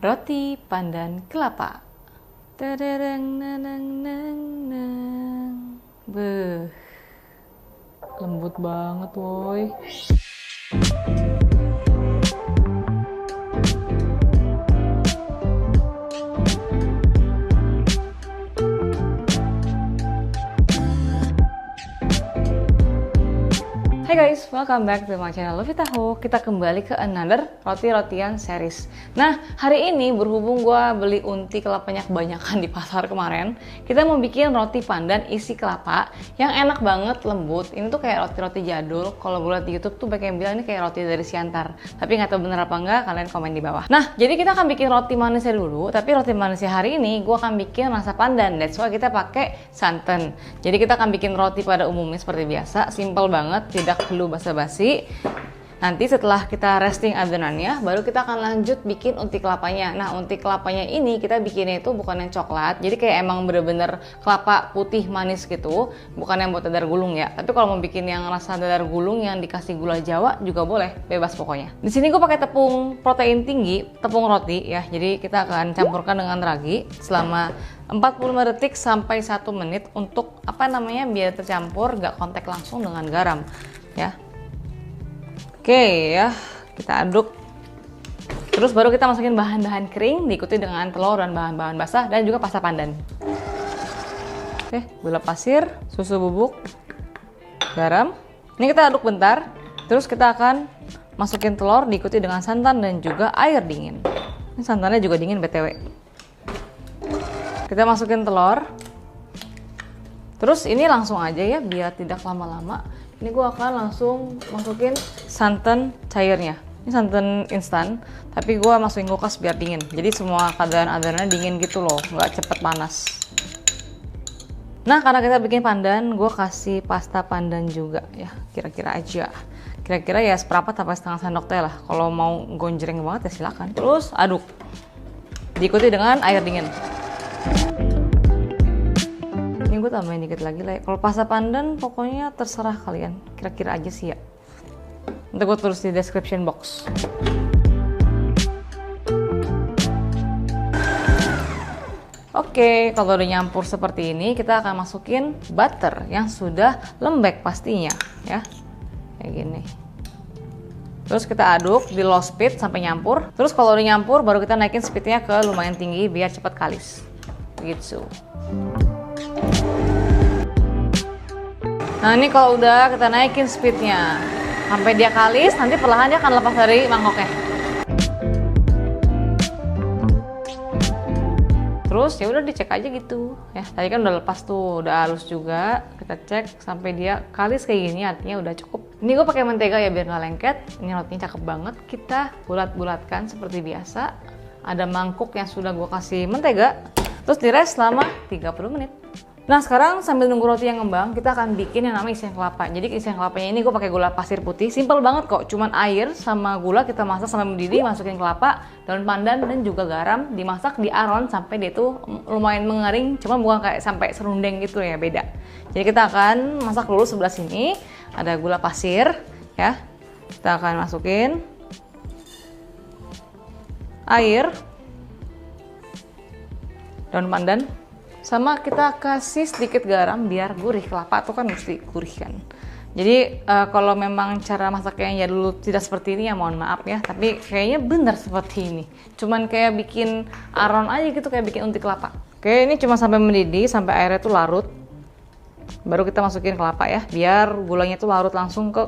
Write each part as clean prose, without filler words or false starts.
Roti pandan kelapa. Tadadang nanang nang nang. Beuh, lembut banget woi. Hai guys, welcome back to my channel Lovie Tahu. Kita kembali ke another roti-rotian series. Nah, hari ini berhubung gue beli unti kelapanya kebanyakan di pasar kemarin, kita mau bikin roti pandan isi kelapa yang enak banget, lembut. Ini tuh kayak roti-roti jadul. Kalau gue liat di YouTube tuh banyak yang bilang ini kayak roti dari Siantar. Tapi nggak tahu bener apa enggak, kalian komen di bawah. Nah, jadi kita akan bikin roti manisnya dulu. Tapi roti manisnya hari ini gue akan bikin rasa pandan. That's why kita pakai santan. Jadi kita akan bikin roti pada umumnya seperti biasa, simple banget, tidak perlu basa-basi. Nanti setelah kita resting adonannya, baru kita akan lanjut bikin unti kelapanya. Nah, unti kelapanya ini kita bikinnya itu bukan yang coklat, jadi kayak emang bener-bener kelapa putih manis gitu, bukan yang buat dadar gulung ya. Tapi kalau mau bikin yang rasa dadar gulung yang dikasih gula Jawa juga boleh, bebas pokoknya. Di sini gue pakai tepung protein tinggi, tepung roti ya. Jadi kita akan campurkan dengan ragi selama 45 detik sampai 1 menit untuk biar tercampur, gak kontak langsung dengan garam ya. Oke ya, kita aduk. Terus baru kita masukin bahan-bahan kering, diikuti dengan telur dan bahan-bahan basah dan juga pasta pandan. Oke, gula pasir, susu bubuk, garam. Ini kita aduk bentar. Terus kita akan masukin telur, diikuti dengan santan dan juga air dingin. Ini santannya juga dingin BTW. Kita masukin telur. Terus ini langsung aja ya, biar tidak lama-lama. Ini gue akan langsung masukin santan cairnya. Ini santan instan, tapi gue masukin kulkas biar dingin. Jadi semua keadaan adonannya dingin gitu loh, nggak cepet panas. Nah, karena kita bikin pandan, gue kasih pasta pandan juga ya, kira-kira aja. Kira-kira ya seperempat sampai setengah sendok teh lah. Kalau mau gonjreng banget ya silakan. Terus aduk, diikuti dengan air dingin. Ini gue tambahin dikit lagi lah ya. Kalau pasta pandan pokoknya terserah kalian, kira-kira aja sih ya. Nanti gue tulis di description box. Oke, kalau udah nyampur seperti ini, kita akan masukin butter yang sudah lembek pastinya ya, kayak gini. Terus kita aduk di low speed sampai nyampur. Terus kalau udah nyampur, baru kita naikin speednya ke lumayan tinggi biar cepat kalis gitu. Nah, ini kalau udah kita naikin speednya sampai dia kalis, nanti perlahan dia akan lepas dari mangkoknya. Terus ya udah dicek aja gitu ya. Tadi kan udah lepas tuh, udah halus juga. Kita cek sampai dia kalis kayak gini, artinya udah cukup. Ini gue pakai mentega ya biar nggak lengket. Ini rotinya cakep banget. Kita bulat-bulatkan seperti biasa. Ada mangkuk yang sudah gue kasih mentega. Terus di rest selama 30 menit. Nah, sekarang sambil nunggu roti yang ngembang, kita akan bikin yang namanya isian kelapa. Jadi isian kelapanya ini gue pakai gula pasir putih, simple banget kok. Cuman air sama gula kita masak sampai mendidih, masukin kelapa, daun pandan dan juga garam, dimasak di aron sampai dia tuh lumayan mengering, cuma bukan kayak sampai serundeng gitu ya, beda. Jadi kita akan masak dulu sebelah sini, ada gula pasir ya. Kita akan masukin air, daun pandan, sama kita kasih sedikit garam biar gurih. Kelapa tuh kan mesti gurih kan. Jadi kalau memang cara masaknya ya dulu tidak seperti ini ya mohon maaf ya, tapi kayaknya bener seperti ini. Cuman kayak bikin aron aja gitu, kayak bikin unti kelapa. Oke, ini cuma sampai mendidih, sampai airnya tuh larut. Baru kita masukin kelapa ya, biar gulanya tuh larut langsung ke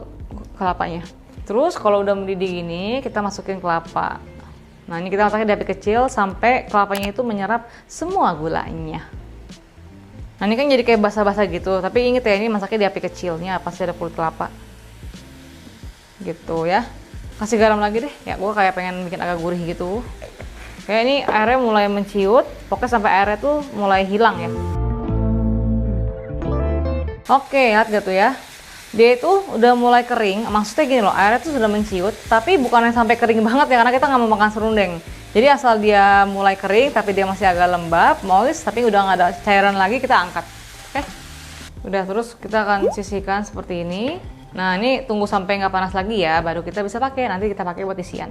kelapanya. Terus kalau udah mendidih gini, kita masukin kelapa. Nah, ini kita masaknya di api kecil sampai kelapanya itu menyerap semua gulanya. Nah, ini kan jadi kayak basah-basah gitu, tapi inget ya, ini masaknya di api kecilnya, pasti ada kulit kelapa gitu ya. Kasih garam lagi deh ya, gue kayak pengen bikin agak gurih gitu. Kayak ini airnya mulai menciut, pokoknya sampai airnya tuh mulai hilang ya. Oke, lihat gitu ya, dia itu udah mulai kering. Maksudnya gini loh, airnya tuh sudah menciut, tapi bukan yang sampai kering banget ya, karena kita nggak mau makan serundeng. Jadi asal dia mulai kering tapi dia masih agak lembab, moist, tapi udah nggak ada cairan lagi, kita angkat. Oke, udah. Terus kita akan sisihkan seperti ini. Nah, ini tunggu sampai nggak panas lagi ya, baru kita bisa pakai. Nanti kita pakai buat isian.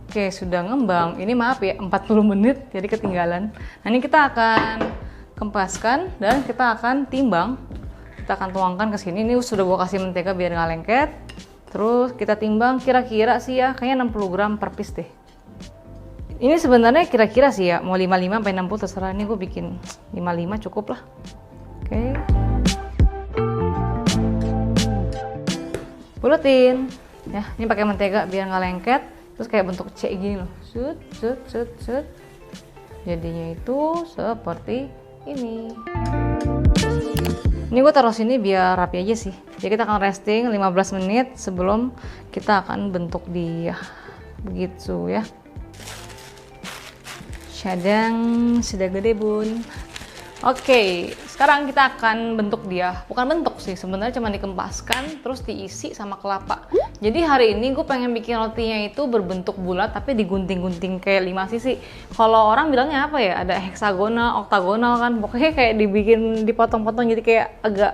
Oke, sudah ngembang. Ini maaf ya, 40 menit jadi ketinggalan. Nah, ini kita akan kempaskan dan kita akan timbang. Kita akan tuangkan ke sini. Ini sudah gua kasih mentega biar nggak lengket. Terus kita timbang kira-kira sih ya, kayaknya 60 gram per piece deh. Ini sebenarnya kira-kira sih ya, mau 55 sampai 60 terserah. Ini gue bikin 55 cukup lah. Oke. Buletin. Ya, ini pakai mentega biar nggak lengket. Terus kayak bentuk C gini loh. Set, set, set, set. Jadinya itu seperti ini. Ini gue taruh sini biar rapi aja sih. Jadi kita akan resting 15 menit sebelum kita akan bentuk dia. Begitu ya. Cadang sudah gede bun. Oke, sekarang kita akan bentuk dia. Bukan bentuk sih, sebenarnya cuma dikempaskan terus diisi sama kelapa. Jadi hari ini gue pengen bikin rotinya itu berbentuk bulat tapi digunting-gunting kayak 5 sisi. Kalau orang bilangnya apa ya? Ada heksagonal, oktagonal kan. Pokoknya kayak dibikin dipotong-potong jadi kayak agak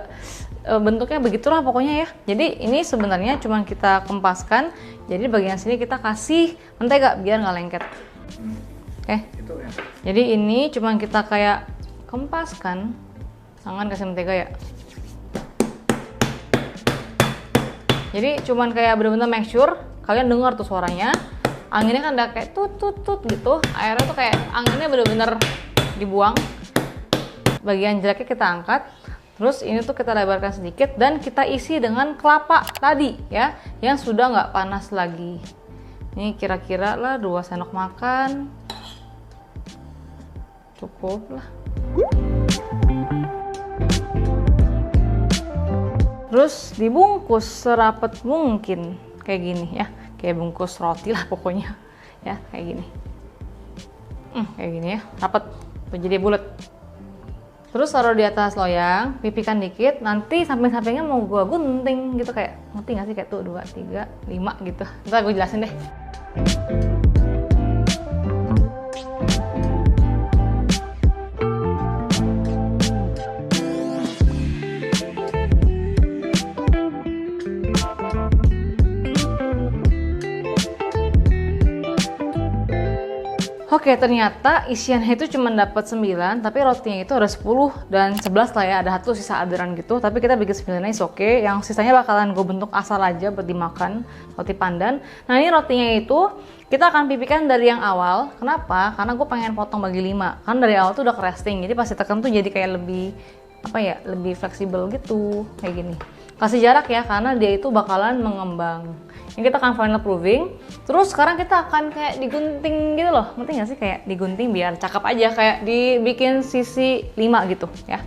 bentuknya begitulah pokoknya ya. Jadi ini sebenarnya cuma kita kempaskan. Jadi bagian sini kita kasih mentega biar nggak lengket. Jadi ini cuma kita kayak kempaskan, tangan kasih mentega ya. Jadi cuman kayak bener-bener make sure kalian dengar tuh suaranya. Anginnya kan udah kayak tut tut tut gitu. Airnya tuh kayak anginnya bener-bener dibuang. Bagian jeleknya kita angkat. Terus ini tuh kita lebarkan sedikit dan kita isi dengan kelapa tadi ya, yang sudah nggak panas lagi. Ini kira-kira lah 2 sendok makan. Cukup lah. Terus dibungkus serapet mungkin kayak gini ya, kayak bungkus roti lah pokoknya ya, kayak gini. Kayak gini ya, rapet jadi bulat. Terus taruh di atas loyang, pipikan dikit, nanti samping-sampingnya mau gua gunting gitu, kayak ngerti nggak sih, kayak tuh 2, 3, 5 gitu. Ntar gue jelasin deh. Oke, ternyata isiannya itu cuma dapat 9, tapi rotinya itu ada 10 dan 11 lah ya, ada 1 sisa aderan gitu. Tapi kita bikin 9 is oke, yang sisanya bakalan gue bentuk asal aja buat dimakan, roti pandan. Nah ini rotinya itu kita akan pipikan dari yang awal. Kenapa? Karena gue pengen potong bagi 5. Kan dari awal tuh udah resting, jadi pas ditekan tuh jadi kayak lebih apa ya, lebih fleksibel gitu, kayak gini. Kasih jarak ya, karena dia itu bakalan mengembang. Ini kita akan final proving. Terus sekarang kita akan kayak digunting gitu loh. Ngerti gak sih? Kayak digunting biar cakep aja. Kayak dibikin sisi 5 gitu ya.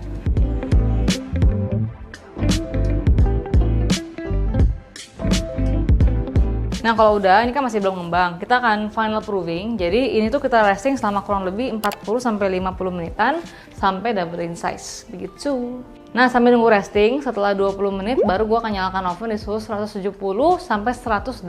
Nah kalau udah, ini kan masih belum ngembang. Kita akan final proving. Jadi ini tuh kita resting selama kurang lebih 40-50 menitan sampai double in size. Begitu. Nah sambil nunggu resting, setelah 20 menit baru gue akan nyalakan oven di suhu 170 sampai 180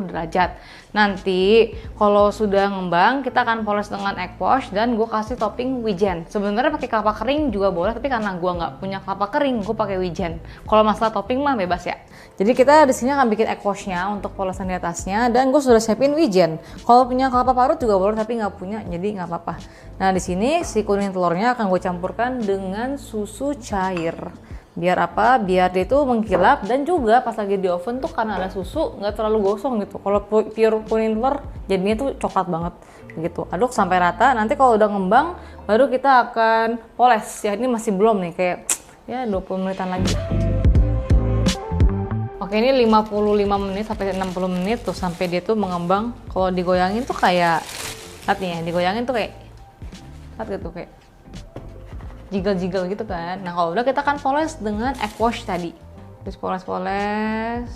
derajat. Nanti kalau sudah ngembang, kita akan poles dengan egg wash dan gue kasih topping wijen. Sebenarnya pakai kelapa kering juga boleh, tapi karena gue nggak punya kelapa kering, gue pakai wijen. Kalau masalah topping mah bebas ya. Jadi kita di sini akan bikin egg washnya untuk polesan di atasnya dan gue sudah siapin wijen. Kalau punya kelapa parut juga boleh, tapi nggak punya, jadi nggak apa-apa. Nah di sini si kuning telurnya akan gue campurkan dengan susu cair. Biar apa? Biar dia itu mengkilap dan juga pas lagi di oven tuh karena ada susu nggak terlalu gosong gitu. Kalau pure kuning telur jadinya tuh coklat banget gitu. Aduk sampai rata. Nanti kalau udah ngembang baru kita akan poles. Ya ini masih belum nih, kayak ya 20 menitan lagi. Oke, ini 55 menit sampai 60 menit tuh sampai dia tuh mengembang. Kalau digoyangin tuh kayak, lihat nih ya, digoyangin tuh kayak, lihat gitu kayak jiggle-jiggle gitu kan. Nah kalau udah kita akan poles dengan egg wash tadi. Terus poles-poles,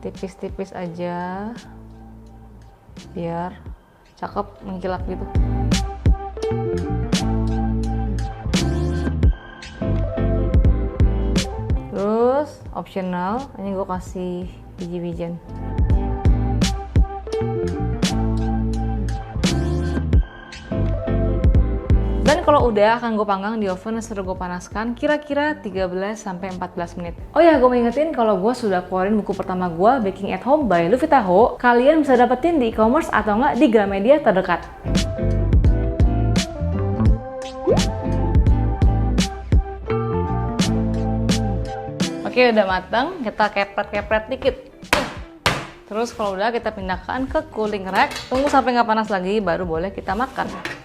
tipis-tipis aja, biar cakep mengkilap gitu. Terus optional, ini gue kasih biji wijen. Dan kalau udah akan gue panggang di oven sudah gue panaskan kira-kira 13-14 menit. Oh ya, gue mau ingetin kalau gue sudah keluarin buku pertama gue, Baking at Home by Luffy Taho. Kalian bisa dapetin di e-commerce atau enggak di Gramedia terdekat. Oke, udah matang, kita kepret-kepret dikit. Terus kalau udah kita pindahkan ke cooling rack. Tunggu sampai nggak panas lagi, baru boleh kita makan.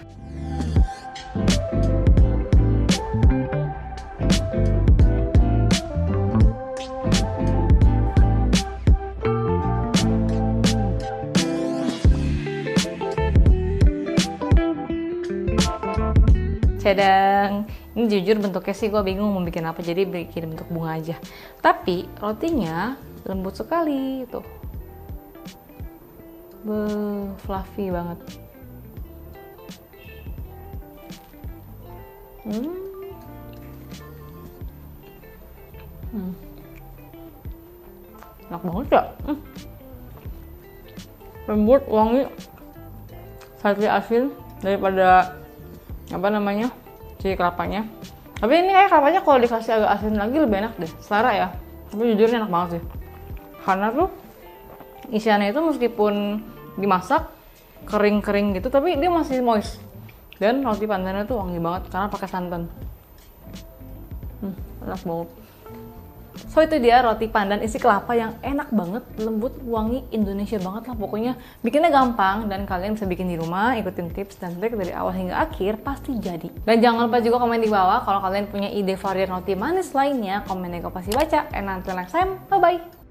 Cadang. Ini jujur bentuknya sih gue bingung mau bikin apa, jadi bikin bentuk bunga aja. Tapi rotinya lembut sekali tuh. Fluffy banget. Enak banget ya. Lembut, wangi, slightly asin daripada apa namanya si kelapanya. Tapi ini kayak kelapanya kalau dikasih agak asin lagi lebih enak deh, selera ya. Tapi jujur enak banget sih, karena tuh isiannya itu meskipun dimasak kering-kering gitu, tapi dia masih moist. Dan roti pandannya tuh wangi banget karena pakai santan. Enak banget. So itu dia roti pandan isi kelapa yang enak banget, lembut, wangi, Indonesia banget lah pokoknya. Bikinnya gampang dan kalian bisa bikin di rumah, ikutin tips dan trik dari awal hingga akhir, pasti jadi. Dan jangan lupa juga komen di bawah kalau kalian punya ide varian roti manis lainnya, komennya gue pasti baca. And until next time, bye-bye!